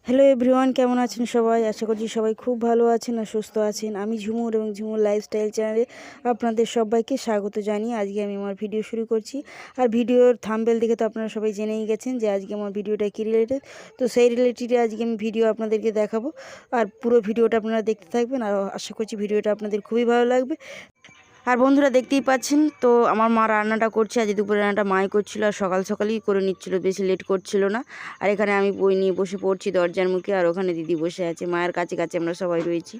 Hello everyone, কেমন আছেন সবাই? আশা করছি সবাই খুব ভালো আছেন আর সুস্থ আছেন। আমি ঝুমুর এবং ঝুমুর লাইফস্টাইল চ্যানেলে আপনাদের সবাইকে স্বাগত জানিয়ে আজকে আমি আমার ভিডিও শুরু করছি। আর ভিডিওর থাম্বনেল দেখে তো আপনারা সবাই জেনেই গেছেন যে আজকে আমার ভিডিওটা কী রিলেটেড। তো সেই রিলেটেডে আজকে আমি ভিডিও আপনাদেরকে দেখাবো। আর পুরো ভিডিওটা আপনারা দেখতে থাকবেন আর আশা করছি ভিডিওটা আপনাদের খুবই ভালো লাগবে। আর বন্ধুরা, দেখতেই পাচ্ছেন তো আমার মা রান্নাটা করছে। আজ দুপুরে রান্নাটা মাই করছিল আর সকাল সকালই করে নিচ্ছিল, বেশি লেট করছিল না। আর এখানে আমি বই নিয়ে বসে পড়ছি দরজার মুখে, আর ওখানে দিদি বসে আছে। মায়ের কাছে কাছে আমরা সবাই রয়েছি।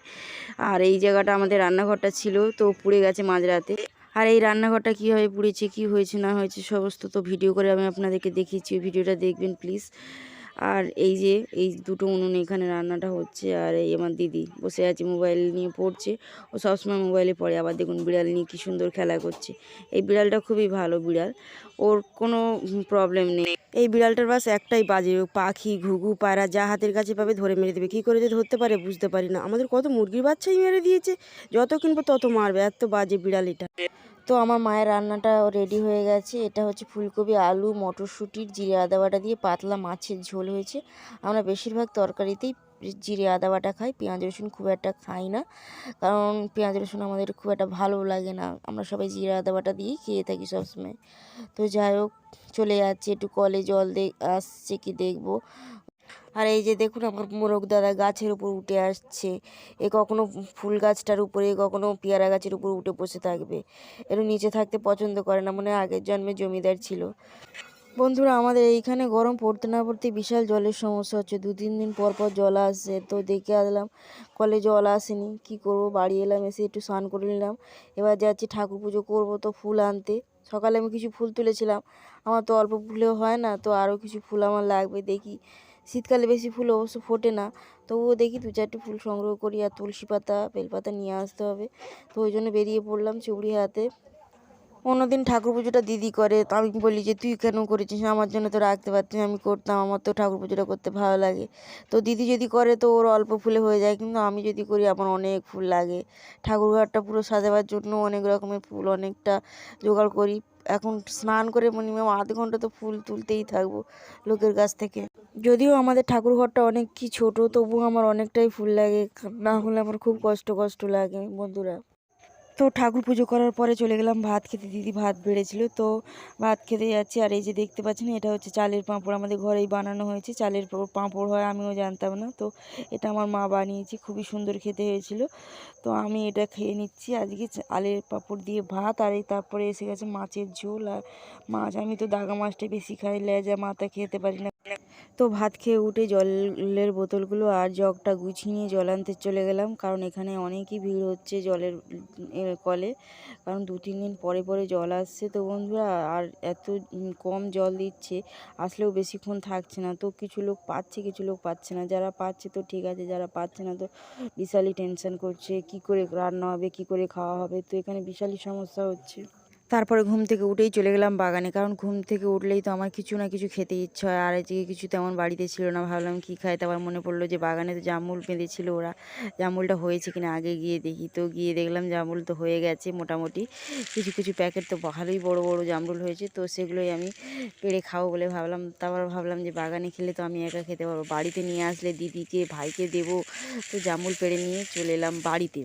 আর এই জায়গাটা আমাদের রান্নাঘরটা ছিল, তো পুড়ে গেছে মাঝরাতে। আর এই রান্নাঘরটা কীভাবে পুড়েছে, কী হয়েছে না হয়েছে সমস্ত তো ভিডিও করে আমি আপনাদেরকে দেখিয়েছি। ভিডিওটা দেখবেন প্লিজ। আর এই যে এই দুটো উনুন, এখানে রান্নাটা হচ্ছে। আর এই আমার দিদি বসে আছে, মোবাইল নিয়ে পড়ছে। ও সবসময় মোবাইলে পড়ে। আবার দেখুন বিড়াল নিয়ে কী সুন্দর খেলা করছে। এই বিড়ালটা খুবই ভালো বিড়াল, ওর কোনো প্রবলেম নেই। এই বিড়ালটার বাস একটাই বাজে, পাখি ঘুঘু পায়রা যা হাতের কাছে পাবে ধরে মেরে দেবে। কী করে যে ধরতে পারে বুঝতে পারি না। আমাদের কত মুরগির বাচ্চাই মেরে দিয়েছে, যত কিনবো তত মারবে, এত বাজে বিড়াল এটা। তো আমার মায়ের রান্নাটা রেডি হয়ে গেছে। এটা হচ্ছে ফুলকপি, আলু, মটরশুঁটির জিরে আদা বাটা দিয়ে পাতলা মাছের ঝোল হয়েছে। আমরা বেশিরভাগ তরকারিতেই জিরে আদা বাটা খাই, পেঁয়াজ রসুন খুব একটা খাই না, কারণ পেঁয়াজ রসুন আমাদের খুব একটা ভালো লাগে না। আমরা সবাই জিরে আদা বাটা দিয়েই খেয়ে থাকি সবসময়। তো যাই হোক, চলে যাচ্ছে, একটু কলে জল আসছে কি দেখবো। আর এই যে দেখুন আমার মোরগ দাদা গাছের উপর উঠে আসছে। এ কখনো ফুল গাছটার উপরে, কখনো পেয়ারা গাছের উপর উঠে বসে থাকবে। এর নিচে থাকতে পছন্দ করে না, মনে হয় আগের জন্মে জমিদার ছিল। বন্ধুরা, আমাদের এইখানে গরম পড়তে না পড়তে বিশাল জলের সমস্যা হচ্ছে। 2-3 দিন পর পর জল আসছে। তো দেখে আসলাম কলে জল আসেনি, কি করব, বাড়ি এলাম, এসে একটু স্নান করে নিলাম। এবার যাচ্ছি ঠাকুর পুজো করবো, তো ফুল আনতে। সকালে আমি কিছু ফুল তুলেছিলাম, আমার তো অল্প ফুলেও হয় না, তো আরও কিছু ফুল আমার লাগবে। দেখি শীতকালে বেশি ফুল অবশ্য ফোটে না, তবুও দেখি 2-4টে ফুল সংগ্রহ করি। আর তুলসী পাতা বেলপাতা নিয়ে আসতে হবে। তো ওই জন্য বেরিয়ে পড়লাম চুবড়ি হাতে। অন্যদিন ঠাকুর পুজোটা দিদি করে, তো আমি বলি যে তুই কেন করেছিস, আমার জন্য তো রাখতে পারতিস, আমি করতাম, আমার তো ঠাকুর পুজোটা করতে ভালো লাগে। তো দিদি যদি করে তো ওর অল্প ফুলে হয়ে যায়, কিন্তু আমি যদি করি আমার অনেক ফুল লাগে। ঠাকুর ঘরটা পুরো সাজাবার জন্য অনেক রকমের ফুল অনেকটা জোগাড় করি। এখন স্নান করে মিনিমাম আধ ঘন্টা তো ফুল তুলতেই থাকবো লোকের কাছ থেকে। যদিও আমাদের ঠাকুর ঘরটা অনেক কি ছোট, তবুও আমার অনেকটাই ফুল লাগে, না হলে আমার খুব কষ্ট কষ্ট লাগে বন্ধুরা। তো ঠাকুর পুজো করার পরে চলে গেলাম ভাত খেতে। দিদি ভাত বেড়েছিল, তো ভাত খেতে যাচ্ছি। আর এই যে দেখতে পাচ্ছেন, এটা হচ্ছে চালের পাঁপড়, আমাদের ঘরেই বানানো হয়েছে। চালের পাঁপড় হয় আমিও জানতাম না, তো এটা আমার মা বানিয়েছে, খুবই সুন্দর খেতে হয়েছিল। তো আমি এটা খেয়ে নিচ্ছি আজকে আলের পাঁপড় দিয়ে ভাত। আর এই তারপরে এসে গেছে মাছের ঝোল আর মাছ। আমি তো দাগা মাছটা বেশি খাই, লেজা মাথা খেতে পারি না। তো ভাত খেয়ে উঠে জলের বোতলগুলো আর জগটা গুছিয়ে নিয়ে জল আনতে চলে গেলাম, কারণ এখানে অনেকই ভিড় হচ্ছে জলের কলে, কারণ 2-3 দিন পরে পরে জল আসছে। তো বন্ধুরা, আর এত কম জল দিচ্ছে, আসলেও বেশিক্ষণ থাকছে না। তো কিছু লোক পাচ্ছে, কিছু লোক পাচ্ছে না। যারা পাচ্ছে তো ঠিক আছে, যারা পাচ্ছে না তো বিশালই টেনশন করছে, কি করে রান্না হবে, কি করে খাওয়া হবে। তো এখানে বিশালই সমস্যা হচ্ছে। তারপরে ঘুম থেকে উঠেই চলে গেলাম বাগানে, কারণ ঘুম থেকে উঠলেই তো আমার কিছু না কিছু খেতে ইচ্ছা হয়। আর আজকে কিছু তেমন বাড়িতে ছিল না, ভাবলাম কী খাই। তারপর মনে পড়লো যে বাগানে তো জামুল বেঁধেছিল ওরা, জামুলটা হয়েছে কিনা আগে গিয়ে দেখি। তো গিয়ে দেখলাম জামুল তো হয়ে গেছে মোটামুটি, কিছু কিছু প্যাকেট তো ভালোই বড় বড় জামরুল হয়েছে। তো সেগুলোই আমি পেড়ে খাবো বলে ভাবলাম। তারপর ভাবলাম যে বাগানে খেলে তো আমি একা খেতে পারবো, বাড়িতে নিয়ে আসলে দিদিকে ভাইকে দেবো। তো জামুল পেড়ে নিয়ে চলে এলাম বাড়িতে।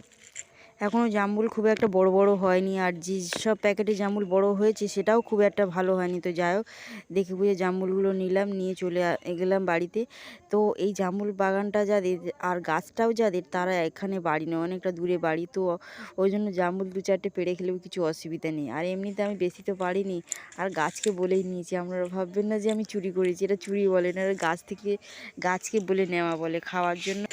এখনও জামরুল খুব একটা বড় বড় হয়নি, আর যেসব প্যাকেটে জামরুল বড় হয়েছে সেটাও খুব একটা ভালো হয়নি। তো যাই হোক, দেখে বুঝে জামরুলগুলো নিলাম, নিয়ে চলে গেলাম বাড়িতে। তো এই জামরুল বাগানটা যাদের আর গাছটাও যাদের, তারা এখানে বাড়ি নয়, অনেকটা দূরে বাড়ি। তো ওই জন্য জামরুল 2-4টে পেড়ে খেলেও কিছু অসুবিধা নেই। আর এমনিতে আমি বেশি তো পারিনি, আর গাছকে বলেই নিয়েছি। আপনারা ভাববেন না যে আমি চুরি করেছি, এটা চুরি বলে না, গাছ থেকে গাছকে বলে নেওয়া বলে খাওয়ার জন্য।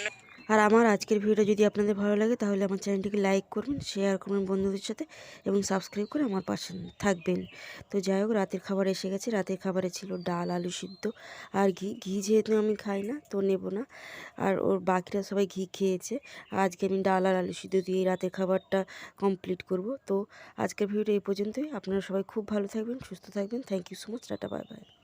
আর আমার আজকের ভিডিওটা যদি আপনাদের ভালো লাগে তাহলে আমার চ্যানেলটিকে লাইক করবেন, শেয়ার করবেন বন্ধুদের সাথে, এবং সাবস্ক্রাইব করে আমার পাশে থাকবেন। তো যাই হোক, রাতের খাবার এসে গেছে। রাতের খাবারে ছিল ডাল, আলু সিদ্ধ আর ঘি। ঘি যেহেতু আমি খাই না তো নেব না, আর ওর বাকিরা সবাই ঘি খেয়েছে। আজকে আমি ডাল আর আলু সিদ্ধ দিয়ে রাতের খাবারটা কমপ্লিট করব। তো আজকের ভিডিওটা এই পর্যন্তই। আপনারা সবাই খুব ভালো থাকবেন, সুস্থ থাকবেন। Thank you so much. Tata, bye by.